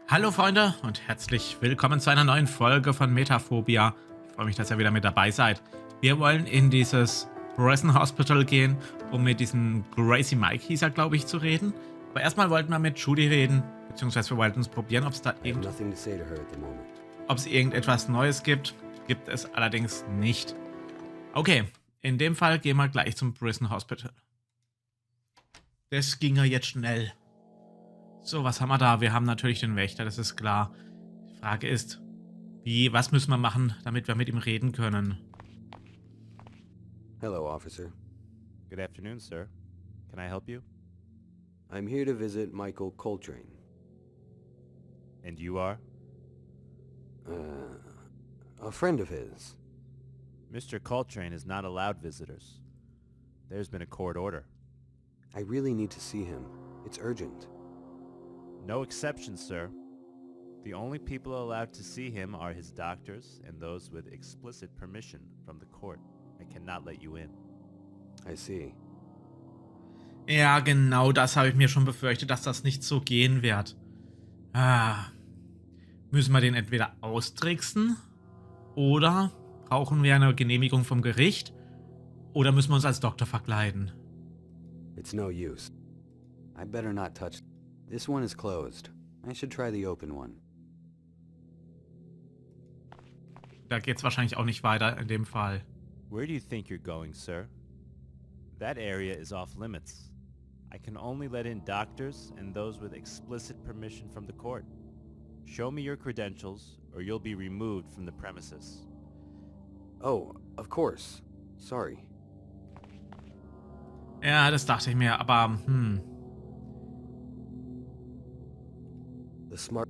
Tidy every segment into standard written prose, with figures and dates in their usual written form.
Hallo Freunde und herzlich willkommen zu einer neuen Folge von Metaphobia. Ich freue mich, dass ihr wieder mit dabei seid. Wir wollen in dieses Prison Hospital gehen, um mit diesem Gracie Mike, hieß er, glaube ich, zu reden. Aber erstmal wollten wir mit Judy reden, beziehungsweise wir wollten uns probieren, ob es irgendetwas Neues gibt. Gibt es allerdings nicht. Okay, in dem Fall gehen wir gleich zum Prison Hospital. Das ging ja jetzt schnell. So, was haben wir da? Wir haben natürlich den Wächter, das ist klar. Die Frage ist, was müssen wir machen, damit wir mit ihm reden können? Hello, officer. Good afternoon, sir. Can I help you? I'm here to visit Michael Coltrane. And you are? A friend of his. Mr. Coltrane is not allowed visitors. There's been a court order. I really need to see him. It's urgent. No exceptions, sir. The only people allowed to see him are his doctors and those with explicit permission from the court. I cannot let you in. I see. Ja, genau das habe ich mir schon befürchtet, dass das nicht so gehen wird. Müssen wir den entweder austricksen oder brauchen wir eine Genehmigung vom Gericht oder müssen wir uns als Doktor verkleiden? It's no use. I better not touch. This one is closed. I should try the open one. Da geht's wahrscheinlich auch nicht weiter in dem Fall. Where do you think you're going, sir? That area is off limits. I can only let in doctors and those with explicit permission from the court. Show me your credentials or you'll be removed from the premises. Oh, of course. Sorry. Ja, das dachte ich mir, aber The smart.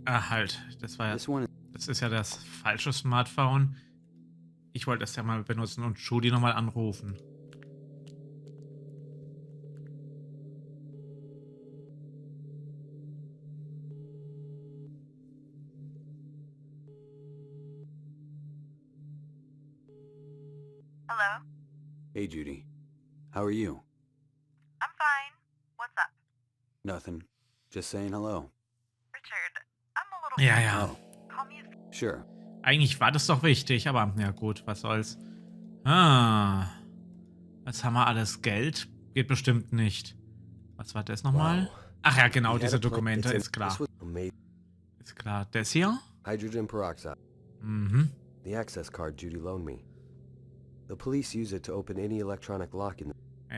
halt, das This one. das ist ja das falsche Smartphone. Ich wollte das ja mal benutzen und Judy nochmal anrufen. Hello? Hey, Judy. How are you? I'm fine. What's up? Nothing. Just saying hello. Richard, I'm a little... Ja, ja. Oh, Call me if... sure. Eigentlich war das doch wichtig, aber ja gut, was soll's. Was haben wir alles? Geld? Geht bestimmt nicht. Was war das nochmal? Wow. Ach ja, genau, We had diese a plan- Dokumente, It's ist klar. This was amazing. Ist klar. Das hier? Hydrogen peroxide. Mhm. The access card Judy loaned me. The police use it to open any electronic lock in the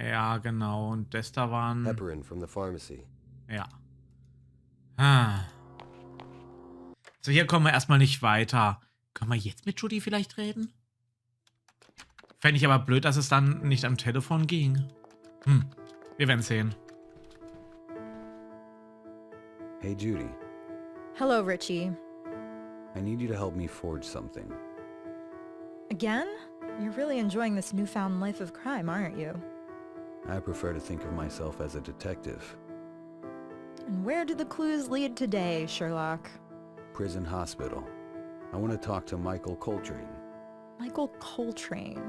Ja, genau. Und das da waren... heparin from the pharmacy. Ja. So, hier kommen wir erstmal nicht weiter. Können wir jetzt mit Judy vielleicht reden? Fände ich aber blöd, dass es dann nicht am Telefon ging. Wir werden sehen. Hey, Judy. Hello, Richie. I need you to help me forge something. Again? You're really enjoying this newfound life of crime, aren't you? I prefer to think of myself as a detective. And where do the clues lead today, Sherlock? Prison hospital. I want to talk to Michael Coltrane. Michael Coltrane.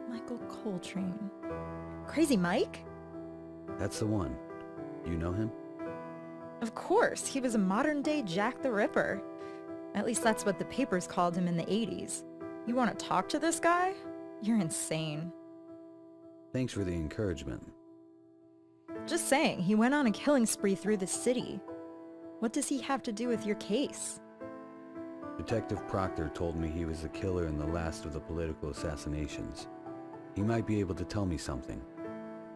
Michael Coltrane. Crazy Mike? That's the one. You know him? Of course, he was a modern-day Jack the Ripper. At least that's what the papers called him in the 80s. You want to talk to this guy? You're insane. Thanks for the encouragement. Just saying, he went on a killing spree through the city. What does he have to do with your case? Detective Proctor told me he was the killer in the last of the political assassinations. He might be able to tell me something.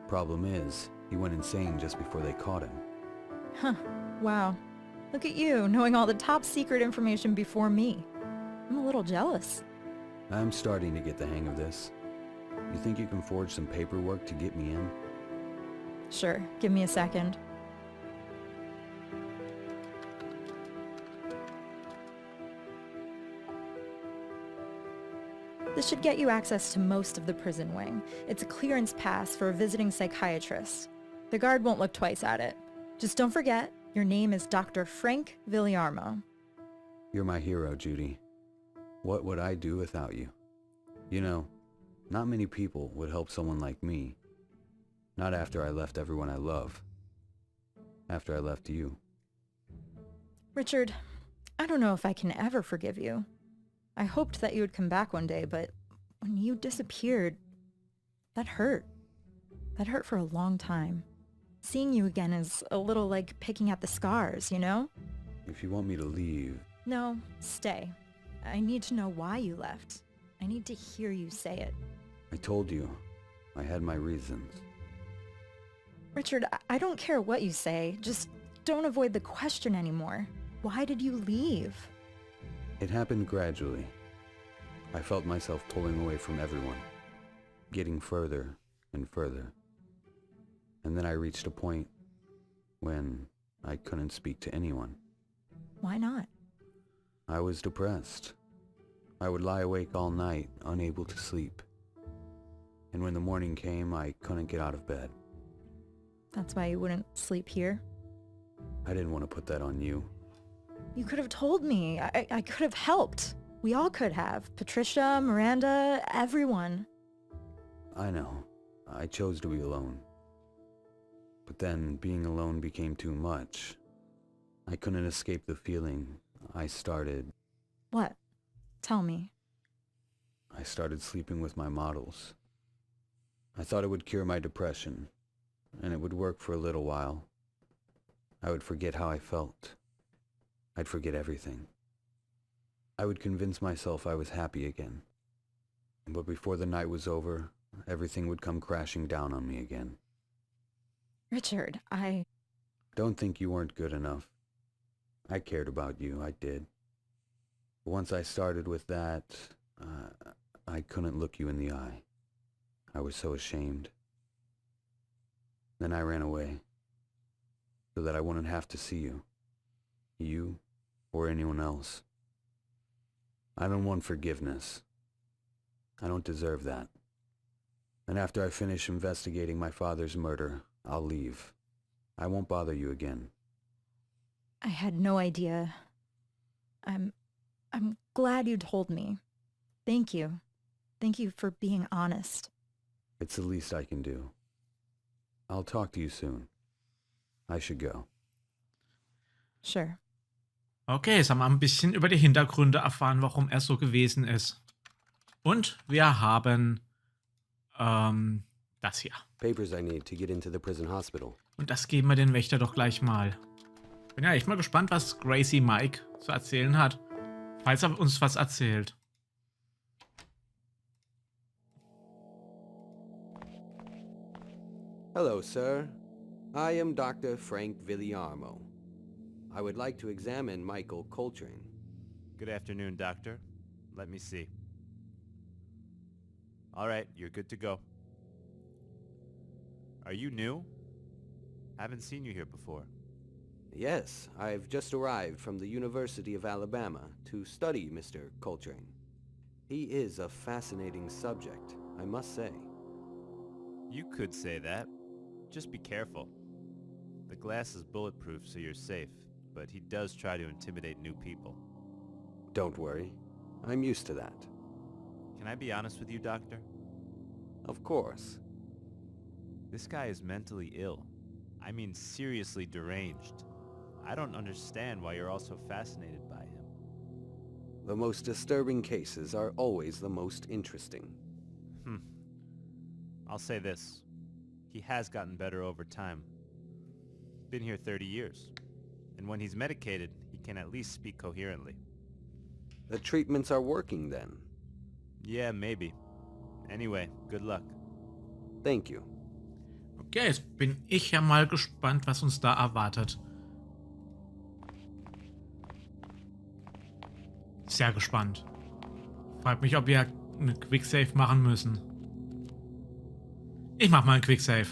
Problem is, he went insane just before they caught him. Huh. Wow. Look at you, knowing all the top secret information before me. I'm a little jealous. I'm starting to get the hang of this. You think you can forge some paperwork to get me in? Sure, give me a second. This should get you access to most of the prison wing. It's a clearance pass for a visiting psychiatrist. The guard won't look twice at it. Just don't forget, your name is Dr. Frank Villarmo. You're my hero, Judy. What would I do without you? You know, not many people would help someone like me. Not after I left everyone I love. After I left you. Richard, I don't know if I can ever forgive you. I hoped that you would come back one day, but when you disappeared, that hurt. That hurt for a long time. Seeing you again is a little like picking at the scars, you know? If you want me to leave, No, stay. I need to know why you left. I need to hear you say it. I told you. I had my reasons. Richard, I don't care what you say. Just don't avoid the question anymore. Why did you leave? It happened gradually. I felt myself pulling away from everyone, getting further and further. And then I reached a point when I couldn't speak to anyone. Why not? I was depressed. I would lie awake all night, unable to sleep. And when the morning came, I couldn't get out of bed. That's why you wouldn't sleep here? I didn't want to put that on you. You could have told me. I could have helped. We all could have. Patricia, Miranda, everyone. I know. I chose to be alone. But then being alone became too much. I couldn't escape the feeling. I started What? Tell me. sleeping with my models. I thought it would cure my depression, and it would work for a little while. I would forget how I felt. I'd forget everything. I would convince myself I was happy again. But before the night was over, everything would come crashing down on me again. Richard, Don't think you weren't good enough. I cared about you, I did. But once I started with that, I couldn't look you in the eye. I was so ashamed. Then I ran away, so that I wouldn't have to see you. You, or anyone else. I don't want forgiveness. I don't deserve that. And after I finish investigating my father's murder, I'll leave. I won't bother you again. I had no idea. I'm glad you told me. Thank you. Thank you for being honest. It's the least I can do. I'll talk to you soon. I should go. Sure. Okay, jetzt haben wir ein bisschen über die Hintergründe erfahren, warum er so gewesen ist. Und wir haben das hier. Papers I need to get into the prison hospital. Und das geben wir den Wächter doch gleich mal. Bin ja echt mal gespannt, was Crazy Mike zu erzählen hat. Falls er uns was erzählt. Hello, sir. I am Dr. Frank Villiarmo. I would like to examine Michael Coltrane. Good afternoon, Doctor. Let me see. All right, you're good to go. Are you new? Haven't seen you here before. Yes, I've just arrived from the University of Alabama to study Mr. Coltrane. He is a fascinating subject, I must say. You could say that. Just be careful. The glass is bulletproof, so you're safe, but he does try to intimidate new people. Don't worry. I'm used to that. Can I be honest with you, Doctor? Of course. This guy is mentally ill. I mean seriously deranged. I don't understand why you're all so fascinated by him. The most disturbing cases are always the most interesting. I'll say this. He has gotten better over time. Been here 30 years. And when he's medicated, he can at least speak coherently. The treatments are working then. Yeah, maybe. Anyway, good luck. Thank you. Okay, jetzt bin ich ja mal gespannt, was uns da erwartet. Sehr gespannt. Frag mich, ob wir eine Quicksave machen müssen. Ich mach mal einen Quicksave.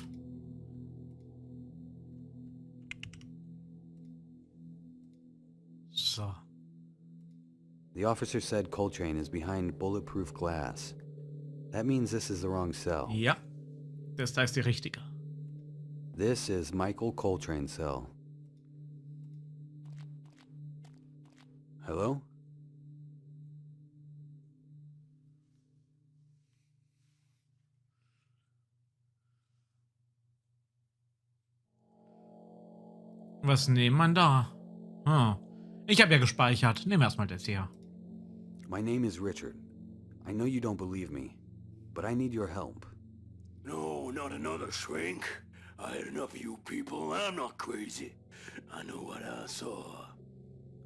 So. The officer said Coltrane is behind bulletproof glass. That means this is the wrong cell. Ja, das da ist die richtige. This is Michael Coltrane's cell. Hello? Was nehmen wir da? Hm. Ich habe ja gespeichert. Nehmen wir erstmal das hier. My name is Richard. I know you don't believe me, but I need your help. No, not another shrink. I had enough of you people. I'm not crazy. I know what I saw.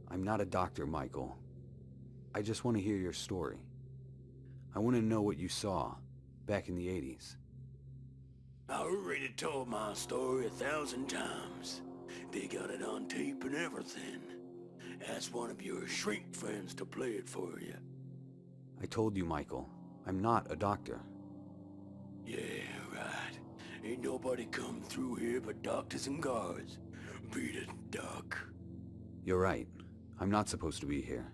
I'm not a doctor, Michael. I just want to hear your story. I want to know what you saw back in the 80s. I already told my story 1,000 times. They got it on tape and everything. Ask one of your shrink friends to play it for you. I told you, Michael. I'm not a doctor. Yeah, right. Ain't nobody come through here but doctors and guards. Beat it, Doc. You're right. I'm not supposed to be here.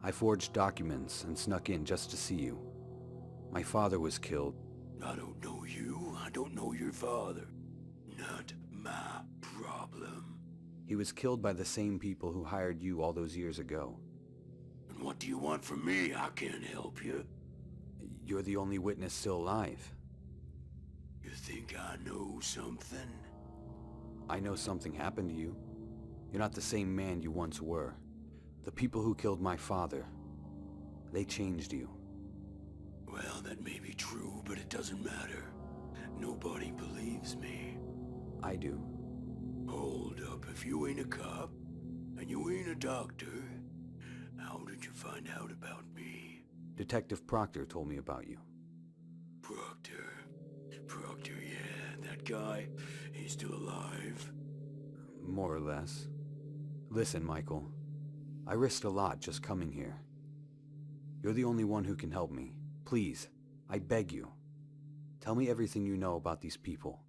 I forged documents and snuck in just to see you. My father was killed. I don't know you. I don't know your father. Not my problem. He was killed by the same people who hired you all those years ago. And what do you want from me? I can't help you. You're the only witness still alive. You think I know something? I know something happened to you. You're not the same man you once were. The people who killed my father, they changed you. Well, that may be true, but it doesn't matter. Nobody believes me. I do. Hold up, if you ain't a cop, and you ain't a doctor, how did you find out about me? Detective Proctor told me about you. Proctor, yeah, that guy, he's still alive. More or less. Listen, Michael. I risked a lot just coming here. You're the only one who can help me. Please, I beg you. Tell me everything you know about these people.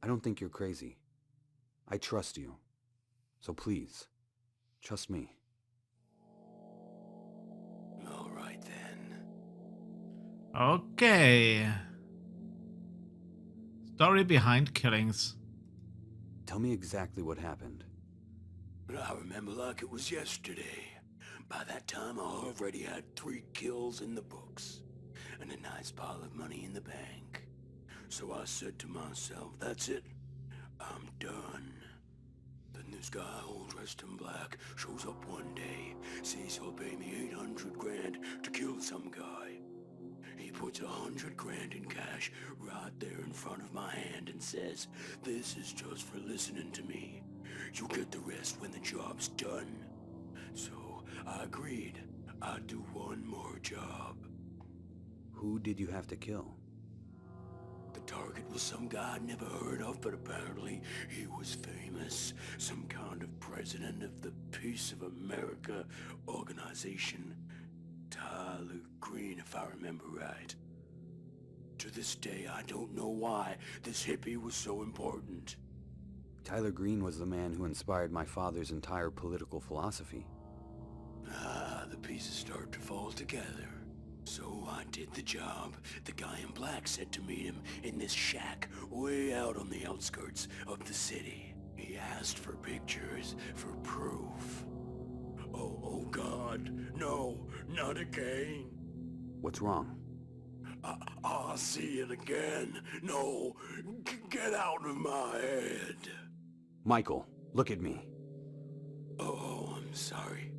I don't think you're crazy. I trust you. So please, trust me. All right then. Okay. Story behind killings. Tell me exactly what happened. But I remember like it was yesterday. By that time, I already had 3 kills in the books, and a nice pile of money in the bank. So I said to myself, that's it. I'm done. Then this guy, all dressed in black, shows up one day, says he'll pay me 800 grand to kill some guy. He puts 100 grand in cash right there in front of my hand and says, this is just for listening to me. You get the rest when the job's done. So I agreed. I'd do one more job. Who did you have to kill? The target was some guy I'd never heard of, but apparently he was famous. Some kind of president of the Peace of America organization. Tyler Green, if I remember right. To this day, I don't know why this hippie was so important. Tyler Green was the man who inspired my father's entire political philosophy. The pieces start to fall together. So I did the job. The guy in black said to meet him in this shack way out on the outskirts of the city. He asked for pictures, for proof. Oh God, no, not again. What's wrong? I'll see it again. No, get out of my head. Michael, look at me. Oh, I'm sorry.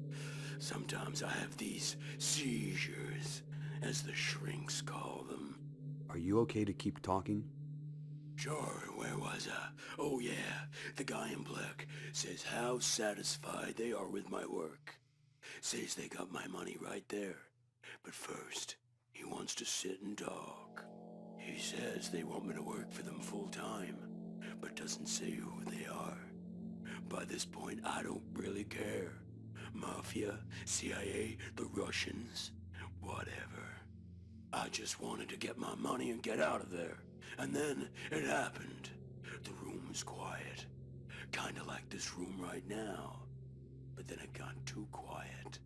Sometimes I have these seizures, as the shrinks call them. Are you okay to keep talking? Sure, where was I? Oh yeah, the guy in black says how satisfied they are with my work. Says they got my money right there. But first, he wants to sit and talk. He says they want me to work for them full time, but doesn't say who they are. By this point, I don't really care. Mafia, CIA, the Russians, whatever. I just wanted to get my money and get out of there. And then it happened. The room was quiet. Kinda like this room right now. But then it got too quiet.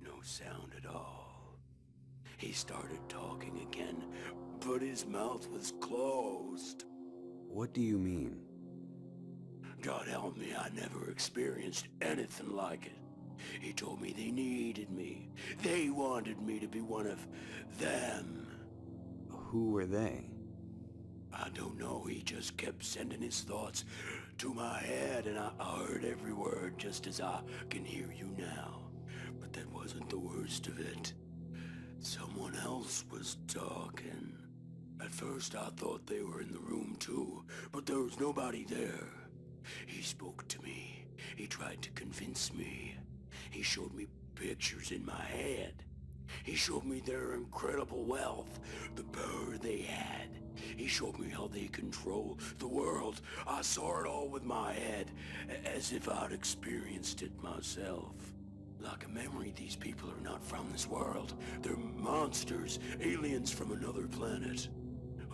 No sound at all. He started talking again, but his mouth was closed. What do you mean? God help me, I never experienced anything like it. He told me they needed me. They wanted me to be one of them. Who were they? I don't know, he just kept sending his thoughts to my head, and I heard every word just as I can hear you now. But that wasn't the worst of it. Someone else was talking. At first I thought they were in the room too, but there was nobody there. He spoke to me. He tried to convince me. He showed me pictures in my head. He showed me their incredible wealth, the power they had. He showed me how they control the world. I saw it all with my head, as if I'd experienced it myself. Like a memory, these people are not from this world. They're monsters, aliens from another planet.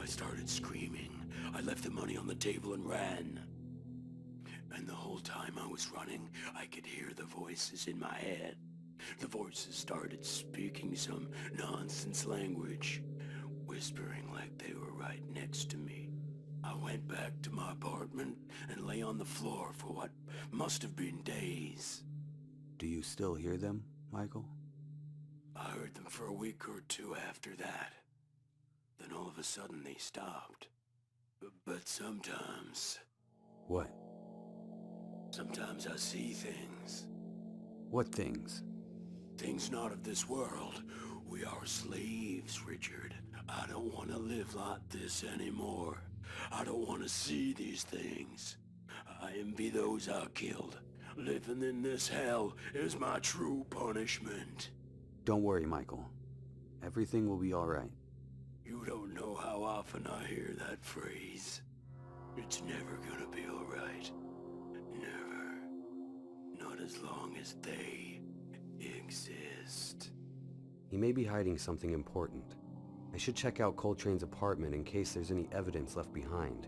I started screaming. I left the money on the table and ran. And the whole time I was running, I could hear the voices in my head. The voices started speaking some nonsense language, whispering like they were right next to me. I went back to my apartment and lay on the floor for what must have been days. Do you still hear them, Michael? I heard them for a week or two after that. Then all of a sudden they stopped. But sometimes... What? Sometimes I see things. What things? Things not of this world. We are slaves, Richard. I don't want to live like this anymore. I don't want to see these things. I envy those I killed. Living in this hell is my true punishment. Don't worry, Michael. Everything will be all right. You don't know how often I hear that phrase. It's never gonna be all right. Never. Not as long as they exist. He may be hiding something important. I should check out Coltrane's apartment in case there's any evidence left behind.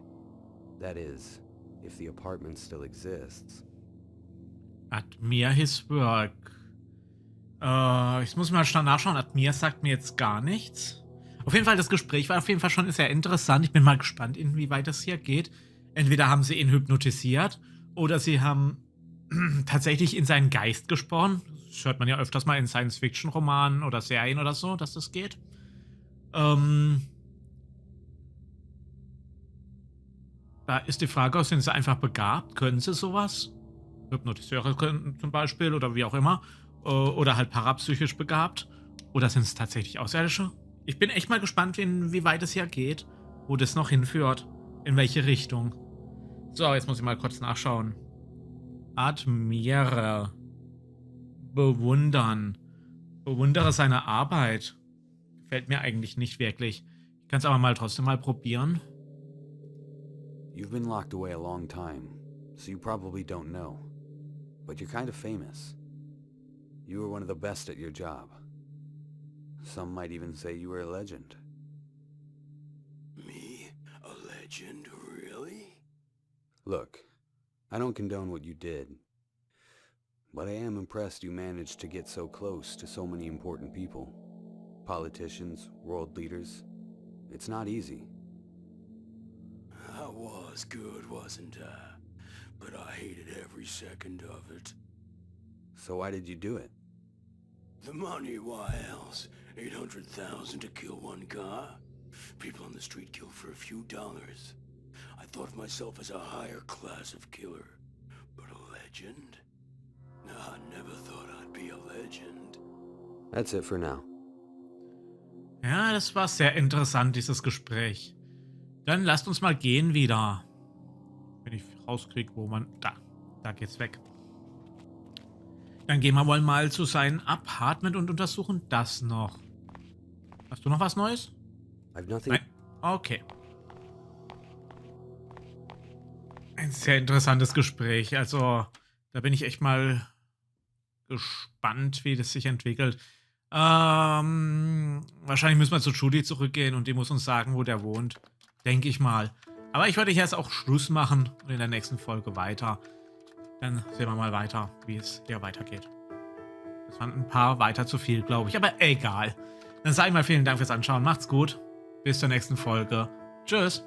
That is, if the apartment still exists. Admir his work. Ich muss mal schnell nachschauen. Admir sagt mir jetzt gar nichts. Auf jeden Fall, das Gespräch war auf jeden Fall schon sehr interessant. Ich bin mal gespannt, inwieweit das hier geht. Entweder haben sie ihn hypnotisiert oder sie haben tatsächlich in seinen Geist gesprochen. Das hört man ja öfters mal in Science-Fiction-Romanen oder Serien oder so, dass das geht. Da ist die Frage, sind sie einfach begabt? Können sie sowas? Hypnotiseure können zum Beispiel oder wie auch immer. Oder halt parapsychisch begabt. Oder sind es tatsächlich Außerirdische? Ich bin echt mal gespannt, wie weit es hier geht. Wo das noch hinführt. In welche Richtung. So, jetzt muss ich mal kurz nachschauen. Admire. Bewundern. Bewundere seine Arbeit. Gefällt mir eigentlich nicht wirklich. Ich kann es aber mal trotzdem mal probieren. You've been locked away a long time, so you probably don't know. But you're kind of famous. You were one of the best at your job. Some might even say you were a legend. Me? A legend, really? Look, I don't condone what you did. But I am impressed you managed to get so close to so many important people. Politicians, world leaders. It's not easy. I was good, wasn't I? But I hated every second of it. So why did you do it? The money, why else? 800,000 to kill one guy? People on the street kill for a few dollars. I thought of myself as a higher class of killer. But a legend? No, I never thought I'd be a legend. That's it for now. Ja, das war sehr interessant, dieses Gespräch. Dann lasst uns mal gehen wieder. Wenn ich rauskriege, wo man... Da geht's weg. Dann gehen wir wohl mal zu seinem Apartment und untersuchen das noch. Hast du noch was Neues? I've nothing... Nein? Okay. Ein sehr interessantes Gespräch. Also, da bin ich echt mal gespannt, wie das sich entwickelt. Wahrscheinlich müssen wir zu Judy zurückgehen und die muss uns sagen, wo der wohnt. Denke ich mal. Aber ich würde jetzt auch Schluss machen und in der nächsten Folge weiter. Dann sehen wir mal weiter, wie es hier weitergeht. Das waren ein paar weiter zu viel, glaube ich. Aber egal. Dann sage ich mal vielen Dank fürs Anschauen. Macht's gut. Bis zur nächsten Folge. Tschüss.